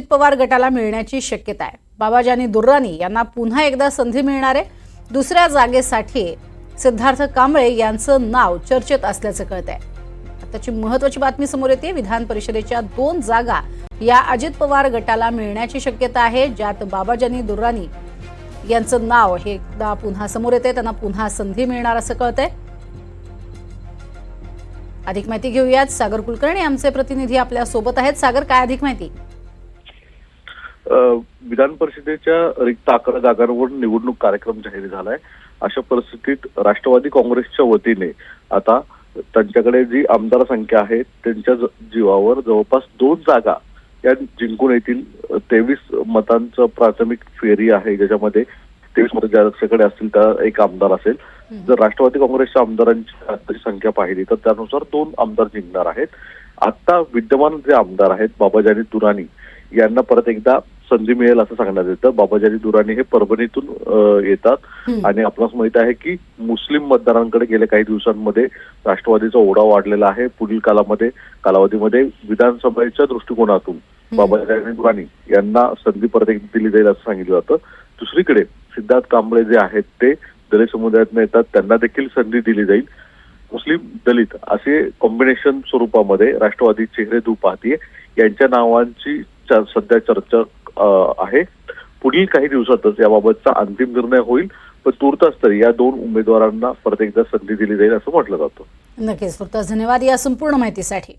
पवार गटाला मिळण्याची शक्यता आहे। बाबाजानी दुर्राणी यांना पुन्हा एकदा संधी मिळणार आहे। दुसऱ्या जागेसाठी सिद्धार्थ कांबळे यांचं नाव चर्चेत असल्याचं कळतंय। आताची महत्त्वाची बातमी समोर येते। विधान परिषदेच्या 2 जागा या अजित पवार गटाला मिळण्याची शक्यता आहे, ज्यात बाबाजानी दुर्राणी यांचं नाव हे एकदा पुन्हा समोर येते। त्यांना पुन्हा संधी मिळणार असं कळतंय। अधिक माहिती घेऊयात। सागर कुलकर्णी आमचे प्रतिनिधी आपल्या सोबत आहेत। सागर, काय अधिक माहिती? विधान परिषदेच्या रिक्त 11 जागांवर निवडणूक कार्यक्रम जाहीर झालाय। अशा परिस्थितीत राष्ट्रवादी काँग्रेसच्या वतीने आता त्यांच्याकडे जी आमदार संख्या आहे त्यांच्या जीवावर जवळपास 2 जागा या जिंकून येतील। 23 मतांचं प्राथमिक फेरी आहे, ज्याच्यामध्ये 23 मतं ज्याच्याकडे असतील त्या एक आमदार असेल। जर राष्ट्रवादी काँग्रेसच्या आमदारांची संख्या पाहिली तर त्यानुसार 2 आमदार जिंकणार आहेत। आता विद्यमान जे आमदार आहेत बाबाजानी दुर्राणी यांना परत एकदा संधी मिळेल असं सांगण्यात येतं। बाबाजानी दुर्राणी हे परभणीतून येतात आणि आपणास माहित आहे की मुस्लिम मतदारांकडे गेल्या काही दिवसांमध्ये राष्ट्रवादीचा ओढा वाढलेला आहे। पुढील कालावधीमध्ये विधानसभेच्या दृष्टिकोनातून बाबाजानी दुर्राणी यांना संधी परत एकदा दिली जाईल असं सांगितलं जातं। दुसरीकडे सिद्धार्थ कांबळे जे आहेत ते दलित समुदायातून येतात, त्यांना देखील संधी दिली जाईल। मुस्लिम दलित असे कॉम्बिनेशन स्वरूपामध्ये राष्ट्रवादी चेहरे धू पाहतीये यांच्या नावांची सध्या चर्चा आहे। पुढील काही दिवसातच याबाबतचा अंतिम निर्णय होईल, पण तुर्तास तरी या 2 उमेदवारांना परत एकदा संधी दिली जाईल असं म्हटलं जातं। नक्कीच, तुर्तास धन्यवाद या संपूर्ण माहितीसाठी।